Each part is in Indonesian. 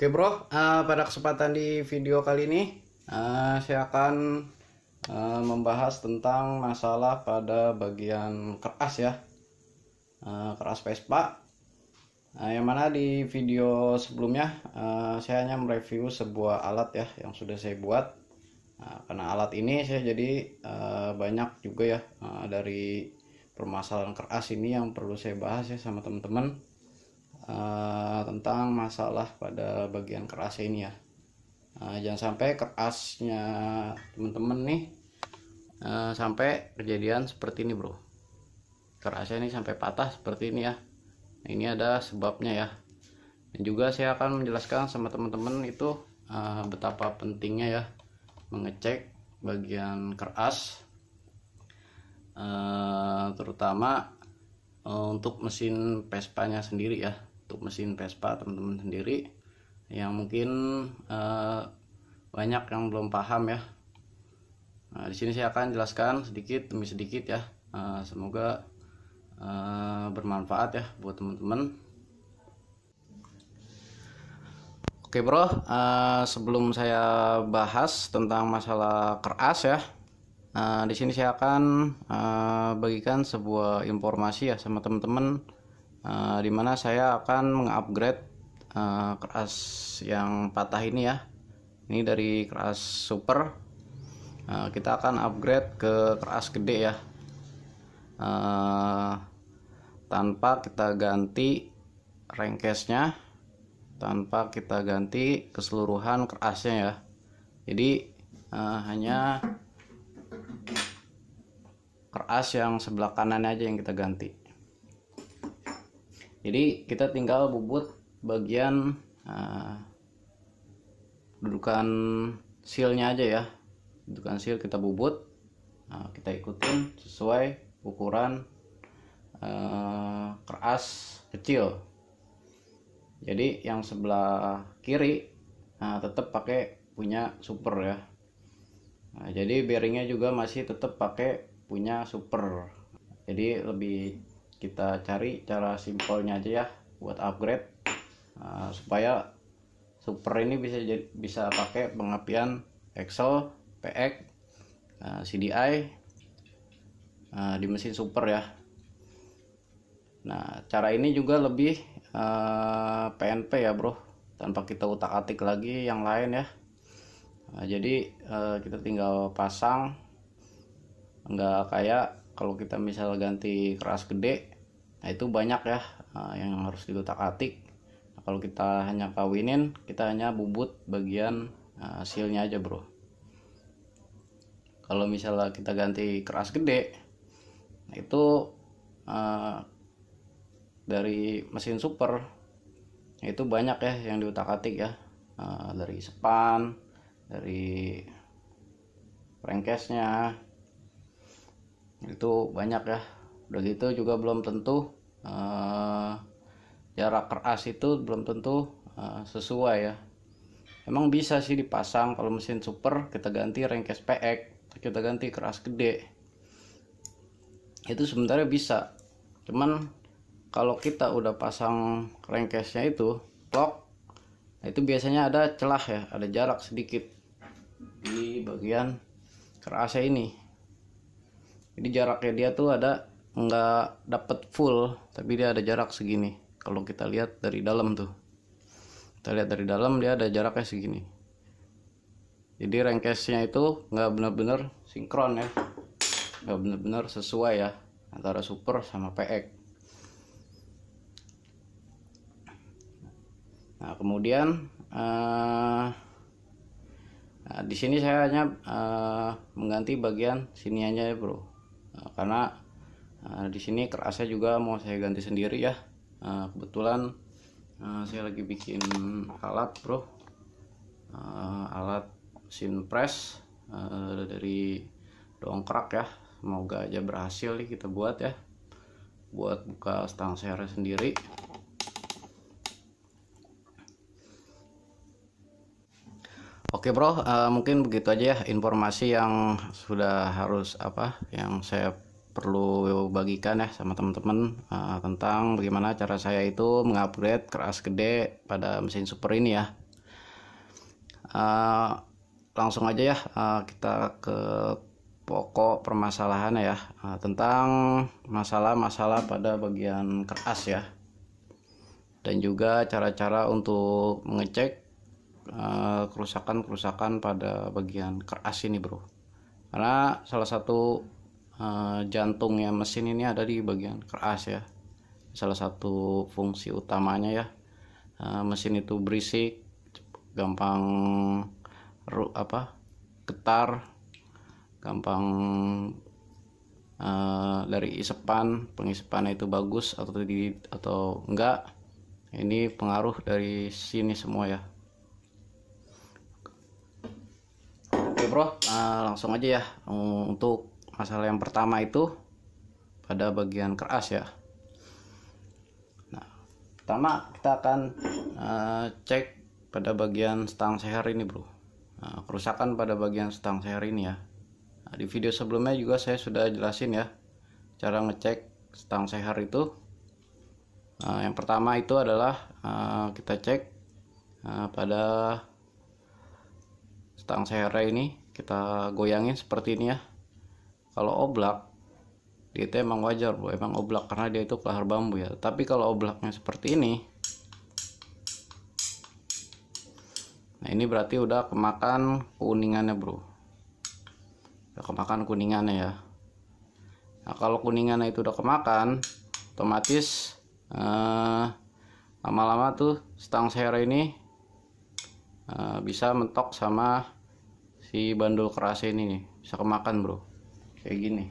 Oke bro, pada kesempatan di video kali ini saya akan membahas tentang masalah pada bagian keras ya, keras Vespa. Yang mana di video sebelumnya saya hanya mereview sebuah alat ya yang sudah saya buat. Karena alat ini saya jadi banyak juga ya dari permasalahan keras ini yang perlu saya bahas ya sama teman-teman. Tentang masalah pada bagian kerasnya ini ya. Jangan sampai kerasnya teman-teman nih sampai kejadian seperti ini bro, kerasnya ini sampai patah seperti ini ya. Nah, ini ada sebabnya ya, dan juga saya akan menjelaskan sama teman-teman itu betapa pentingnya ya mengecek bagian keras, terutama untuk mesin Vespa-nya sendiri ya. Untuk mesin Vespa teman-teman sendiri yang mungkin banyak yang belum paham ya. Nah, di sini saya akan jelaskan sedikit demi sedikit ya. Semoga bermanfaat ya buat teman-teman. Oke bro, sebelum saya bahas tentang masalah keras ya, di sini saya akan bagikan sebuah informasi ya sama teman-teman, dimana saya akan mengupgrade keras yang patah ini ya. Ini dari keras super, kita akan upgrade ke keras gede ya, tanpa kita ganti rengkesnya, tanpa kita ganti keseluruhan kerasnya ya. Jadi hanya keras yang sebelah kanan aja yang kita ganti. Jadi kita tinggal bubut bagian dudukan sealnya aja ya. Dudukan seal kita bubut, kita ikutin sesuai ukuran keras kecil. Jadi yang sebelah kiri tetap pakai punya super ya. Jadi bearingnya juga masih tetap pakai punya super. Jadi lebih kita cari cara simpelnya aja ya buat upgrade, supaya super ini bisa pakai pengapian Excel, PX, CDI di mesin super ya. Nah, cara ini juga lebih PNP ya bro, tanpa kita utak-atik lagi yang lain ya. Jadi kita tinggal pasang, nggak kayak kalau kita misal ganti keras gede. Nah itu banyak ya yang harus diutak-atik. Nah, kalau kita hanya kawinin, kita hanya bubut bagian sealnya aja bro. Kalau misalnya kita ganti keras gede, nah itu dari mesin super, nah itu banyak ya yang diutak-atik ya, dari sepan, dari rengkesnya, itu banyak ya. Udah gitu juga belum tentu jarak keras itu belum tentu sesuai ya. Emang bisa sih dipasang kalau mesin super kita ganti rengkes PX, kita ganti keras gede, itu sebenarnya bisa. Cuman kalau kita udah pasang rengkesnya itu lock, nah itu biasanya ada celah ya, ada jarak sedikit di bagian kerasnya ini. Jadi jaraknya dia tuh ada, nggak dapet full, tapi dia ada jarak segini. Kalau kita lihat dari dalam tuh, kita lihat dari dalam dia ada jaraknya segini. Jadi rengkesnya itu nggak benar-benar sinkron ya, nggak benar-benar sesuai ya antara super sama PX. Nah kemudian di sini saya hanya mengganti bagian sini aja ya bro, karena di sini kerasnya juga mau saya ganti sendiri ya. Kebetulan saya lagi bikin alat bro, alat mesin press dari dongkrak ya. Semoga aja berhasil nih kita buat ya, buat buka stang sernya sendiri. Oke bro, mungkin begitu aja ya informasi yang sudah harus yang saya perlu bagikan ya sama teman-teman, tentang bagaimana cara saya itu mengupgrade keras gede pada mesin super ini ya. langsung aja ya, kita ke pokok permasalahan ya, tentang masalah-masalah pada bagian keras ya, dan juga cara-cara untuk mengecek kerusakan-kerusakan pada bagian keras ini bro. Karena salah satu jantungnya mesin ini ada di bagian keras ya, salah satu fungsi utamanya ya. Mesin itu berisik, gampang getar, gampang dari pengisepannya itu bagus atau enggak, ini pengaruh dari sini semua ya. Oke bro, langsung aja ya. Untuk masalah yang pertama itu pada bagian keras ya. Nah, pertama kita akan cek pada bagian stang seher ini bro. Kerusakan pada bagian stang seher ini ya. Di video sebelumnya juga saya sudah jelasin ya cara ngecek stang seher itu. Yang pertama itu adalah kita cek pada stang seher ini, kita goyangin seperti ini ya. Kalau oblak dia itu emang wajar bro, emang oblak karena dia itu kelahar bambu ya. Tapi kalau oblaknya seperti ini, nah ini berarti udah kemakan kuningannya bro, udah kemakan kuningannya ya. Nah kalau kuningannya itu udah kemakan, otomatis lama-lama tuh stang seher ini bisa mentok sama si bandul keras ini nih, bisa kemakan bro, kayak gini.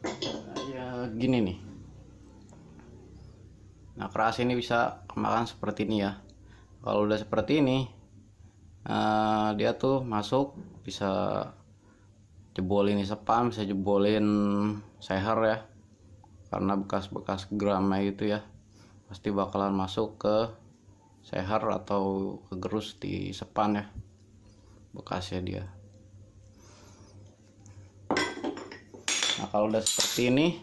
Nah, ya gini nih. Nah keras ini bisa kemakan seperti ini ya. Kalau udah seperti ini, dia tuh masuk bisa jebolin sepan, bisa jebolin seher ya, karena bekas-bekas gramnya itu ya pasti bakalan masuk ke seher atau ke gerus di sepan ya, bekasnya dia. Nah kalau udah seperti ini,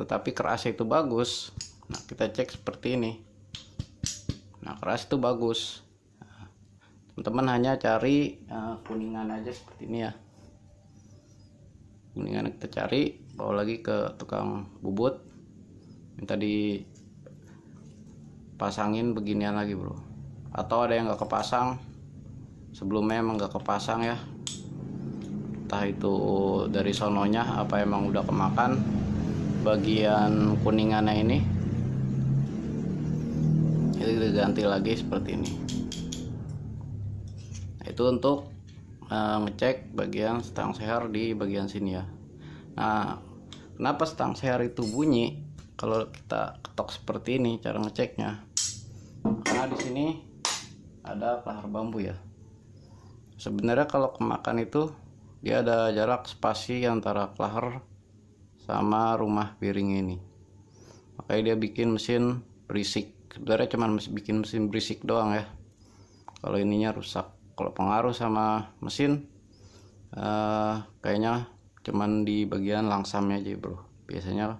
tetapi kerasnya itu bagus, nah kita cek seperti ini. Nah keras itu bagus, teman-teman hanya cari kuningan aja seperti ini ya. Kuningan kita cari, bawa lagi ke tukang bubut, minta dipasangin beginian lagi bro. Atau ada yang nggak kepasang, sebelumnya emang nggak kepasang ya, entah itu dari sononya apa emang udah kemakan bagian kuningannya ini, itu diganti lagi seperti ini. Nah, itu untuk ngecek bagian stang seher di bagian sini ya. Nah kenapa stang seher itu bunyi kalau kita ketok seperti ini cara ngeceknya? Karena di sini ada kelahar bambu ya. Sebenarnya kalau kemakan itu dia ada jarak spasi antara kelahar sama rumah piring ini, makanya dia bikin mesin berisik. Sebenarnya cuma bikin mesin berisik doang ya kalau ininya rusak. Kalau pengaruh sama mesin kayaknya cuman di bagian langsamnya aja bro. Biasanya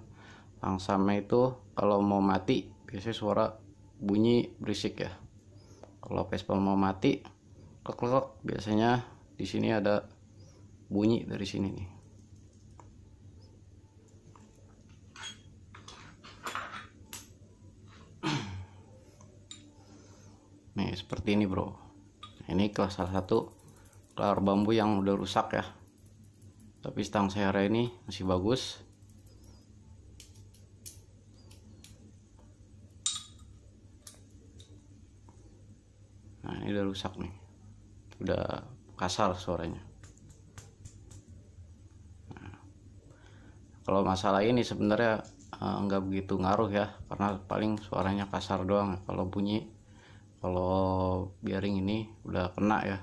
langsamnya itu kalau mau mati biasanya suara bunyi berisik ya. Kalau Vespa mau mati klek-klek, biasanya di sini ada bunyi dari sini nih. Nih seperti ini bro. Ini kelas salah satu kelahar bambu yang udah rusak ya, tapi stang seher ini masih bagus. Nah ini udah rusak nih, udah kasar suaranya. Nah, kalau masalah ini sebenarnya nggak begitu ngaruh ya, karena paling suaranya kasar doang kalau bunyi. Kalau bearing ini udah kena ya.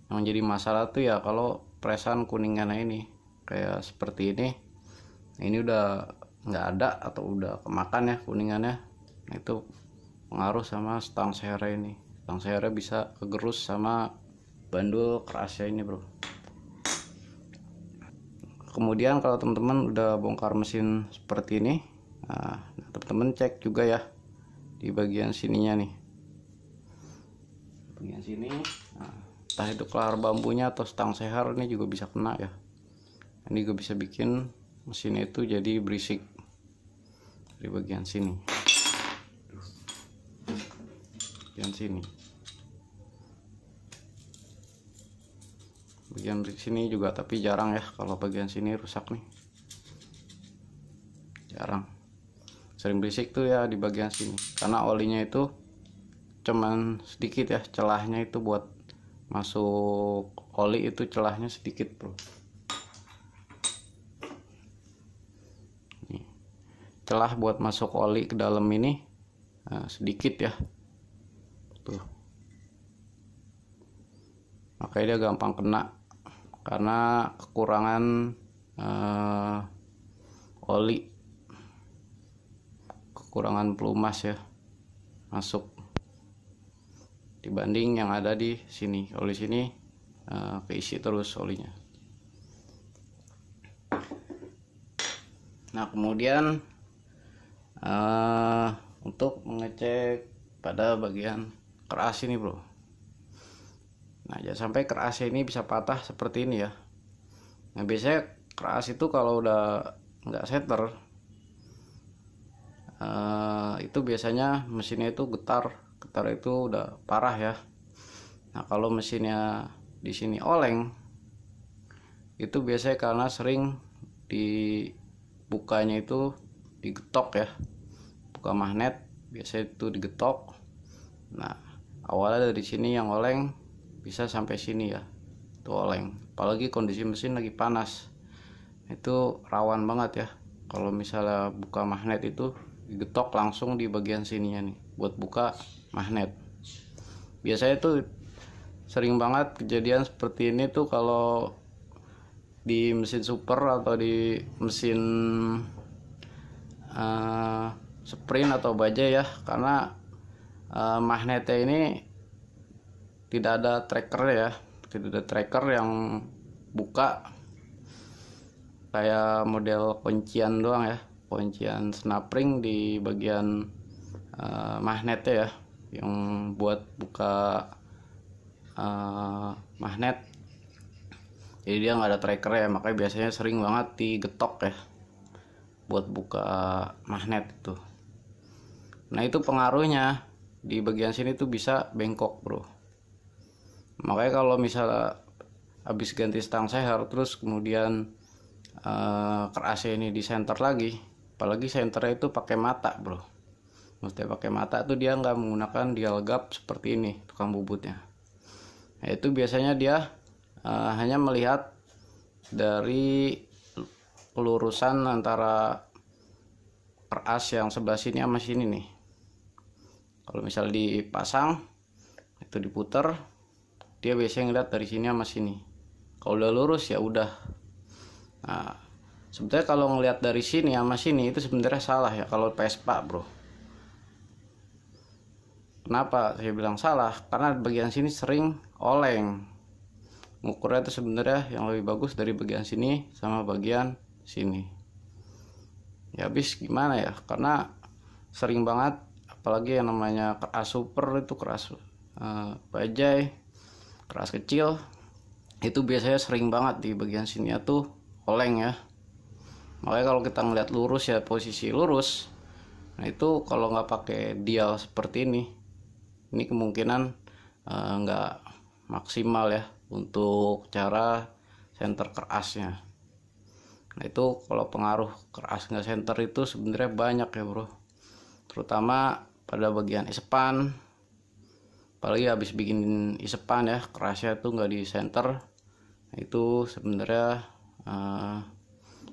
Yang jadi masalah tuh ya kalau presan kuningannya ini kayak seperti ini udah nggak ada atau udah kemakan ya kuningannya. Nah, itu pengaruh sama stang seher ini. Stang seher bisa kegerus sama bandul kerasnya ini bro. Kemudian kalau teman-teman udah bongkar mesin seperti ini, Nah, teman-teman cek juga ya di bagian sininya nih, bagian sini. Nah, entah itu kelar bambunya atau stang sehar ini juga bisa kena ya. Ini juga bisa bikin mesinnya itu jadi berisik di bagian sini, bagian sini. Bagian sini juga, tapi jarang ya kalau bagian sini rusak nih, jarang. Sering berisik tuh ya di bagian sini karena olinya itu cuman sedikit ya, celahnya itu buat masuk oli itu celahnya sedikit bro. Nih, celah buat masuk oli ke dalam ini sedikit ya tuh, makanya dia gampang kena karena kekurangan oli, kekurangan pelumas ya masuk dibanding yang ada di sini. Oli sini keisi terus olinya. Nah kemudian untuk mengecek pada bagian keras ini bro. Nah jangan sampai keras ini bisa patah seperti ini ya. Nah biasanya keras itu kalau udah nggak setter itu biasanya mesinnya itu getar itu udah parah ya. Nah kalau mesinnya di sini oleng itu biasanya karena sering dibukanya itu digetok ya, buka magnet biasanya itu digetok. Nah awalnya dari sini yang oleng bisa sampai sini ya, itu oleng. Apalagi kondisi mesin lagi panas, itu rawan banget ya kalau misalnya buka magnet itu digetok langsung di bagian sininya nih buat buka magnet. Biasanya tuh sering banget kejadian seperti ini tuh kalau di mesin super atau di mesin sprint atau bajai ya, karena magnetnya ini tidak ada tracker ya, tidak ada tracker yang buka, kayak model kuncian doang ya, kuncian snap ring di bagian magnetnya ya, yang buat buka magnet. Jadi dia nggak ada tracker ya, makanya biasanya sering banget digetok ya buat buka magnet itu. Nah itu pengaruhnya di bagian sini tuh bisa bengkok bro. Makanya kalau misalnya habis ganti stang seher terus kemudian keras ini di center lagi, apalagi senternya itu pakai mata bro, mesti pakai mata tuh, dia nggak menggunakan dial gap seperti ini tukang bubutnya. Nah, itu biasanya dia hanya melihat dari pelurusan antara keras yang sebelah sini sama sini nih. Kalau misalnya dipasang itu diputer, dia biasanya ngeliat dari sini sama sini. Kalau udah lurus ya udah. Nah, sebenarnya kalau ngelihat dari sini sama sini itu sebenarnya salah ya kalau Vespa bro. Kenapa saya bilang salah? Karena bagian sini sering oleng. Ngukurnya itu sebenarnya yang lebih bagus dari bagian sini sama bagian sini. Ya habis gimana ya? Karena sering banget, apalagi yang namanya keras super itu, keras bajai, keras kecil, itu biasanya sering banget di bagian sini tuh oleng ya. Makanya kalau kita ngeliat lurus ya, posisi lurus, nah itu kalau nggak pakai dial seperti ini kemungkinan nggak maksimal ya untuk cara center kerasnya. Nah itu kalau pengaruh keras nggak center itu sebenarnya banyak ya bro, terutama pada bagian isepan. Apalagi habis bikin isepan ya, kerasnya tuh nggak di center, nah, itu sebenarnya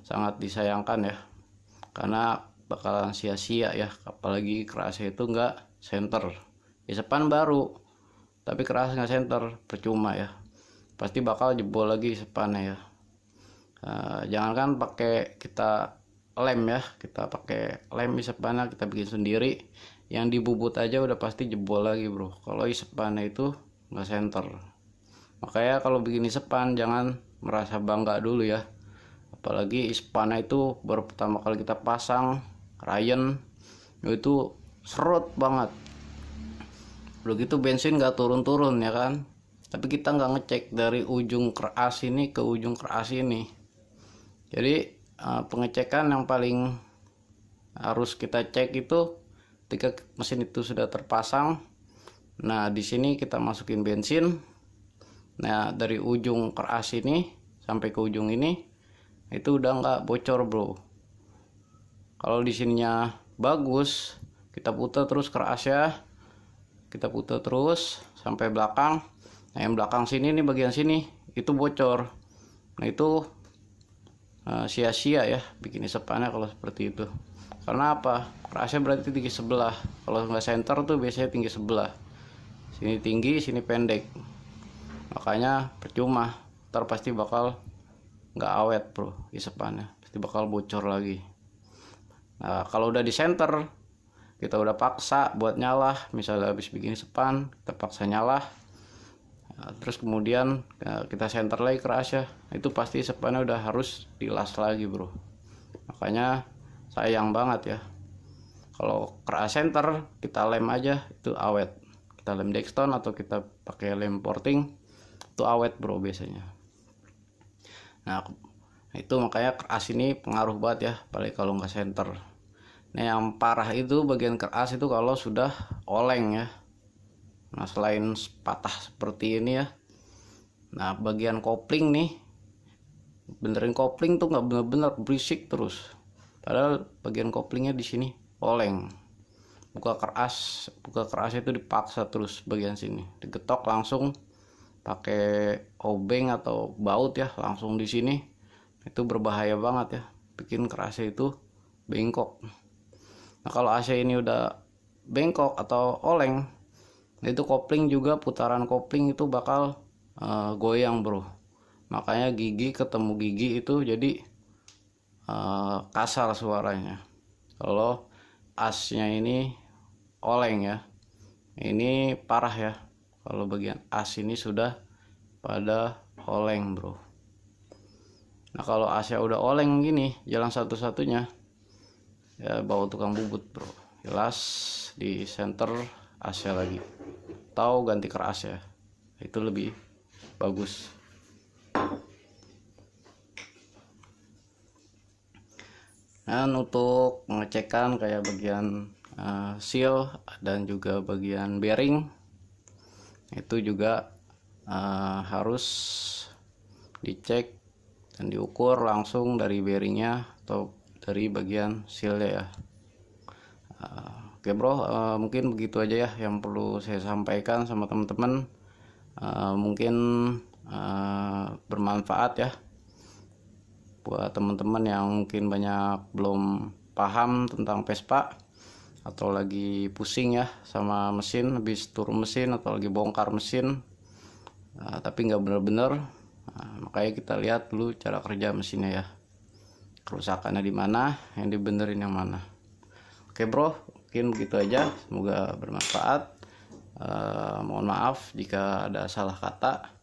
sangat disayangkan ya, karena bakalan sia-sia ya, apalagi kerasnya itu nggak center. Isepan baru tapi keras nggak center, percuma ya, pasti bakal jebol lagi isepannya ya. Jangankan pakai kita lem ya, kita pakai lem isepannya kita bikin sendiri, yang dibubut aja udah pasti jebol lagi bro kalau isepannya itu nggak center. Makanya kalau bikin isepan jangan merasa bangga dulu ya, apalagi isepannya itu baru pertama kali kita pasang Ryan itu serut banget. Begitu bensin nggak turun-turun ya kan, tapi kita nggak ngecek dari ujung keras ini ke ujung keras ini. Jadi pengecekan yang paling harus kita cek itu ketika mesin itu sudah terpasang. Nah di sini kita masukin bensin. Nah dari ujung keras ini sampai ke ujung ini itu udah nggak bocor bro. Kalau di sininya bagus, kita putar terus kerasnya, kita putar terus sampai belakang. Nah yang belakang sini nih, bagian sini itu bocor. Nah itu sia-sia ya bikin isepannya kalau seperti itu. Karena apa? Kerasnya berarti tinggi sebelah. Kalau nggak center tuh biasanya tinggi sebelah. Sini tinggi, sini pendek. Makanya percuma. Ntar pasti bakal nggak awet bro isepannya. Pasti bakal bocor lagi. Nah kalau udah di center, kita udah paksa buat nyala. Misalnya habis bikin isepan, kita paksa nyala. Nah, terus kemudian kita center lagi kerasnya. Itu pasti isepannya udah harus dilas lagi bro. Makanya sayang banget ya kalau keras center kita lem aja itu awet, kita lem Dexton atau kita pakai lem porting itu awet bro biasanya. Nah itu makanya keras ini pengaruh banget ya, apalagi kalau nggak center. Nah yang parah itu bagian keras itu kalau sudah oleng ya. Nah selain patah seperti ini ya, nah bagian kopling nih, benerin kopling tuh nggak bener-bener berisik terus. Padahal bagian koplingnya di sini oleng. Buka keras itu dipaksa terus bagian sini, digetok langsung pakai obeng atau baut ya, langsung di sini. Itu berbahaya banget ya, bikin kerasnya itu bengkok. Nah kalau AC ini udah bengkok atau oleng, itu kopling juga, putaran kopling itu bakal goyang bro. Makanya gigi ketemu gigi itu jadi kasar suaranya kalau asnya ini oleng ya. Ini parah ya kalau bagian as ini sudah pada oleng bro. Nah kalau asnya udah oleng gini, jalan satu-satunya ya bawa tukang bubut bro, jelas di center asnya lagi atau ganti keras ya, itu lebih bagus. Dan untuk pengecekan kayak bagian seal dan juga bagian bearing itu juga harus dicek dan diukur langsung dari bearingnya atau dari bagian sealnya ya. Oke bro, mungkin begitu aja ya yang perlu saya sampaikan sama teman-teman. Mungkin bermanfaat ya buat teman-teman yang mungkin banyak belum paham tentang Vespa atau lagi pusing ya sama mesin, habis turun mesin atau lagi bongkar mesin tapi nggak bener-bener. Makanya kita lihat dulu cara kerja mesinnya ya, kerusakannya di mana, yang dibenerin yang mana. Oke bro, mungkin begitu aja, semoga bermanfaat. Mohon maaf jika ada salah kata.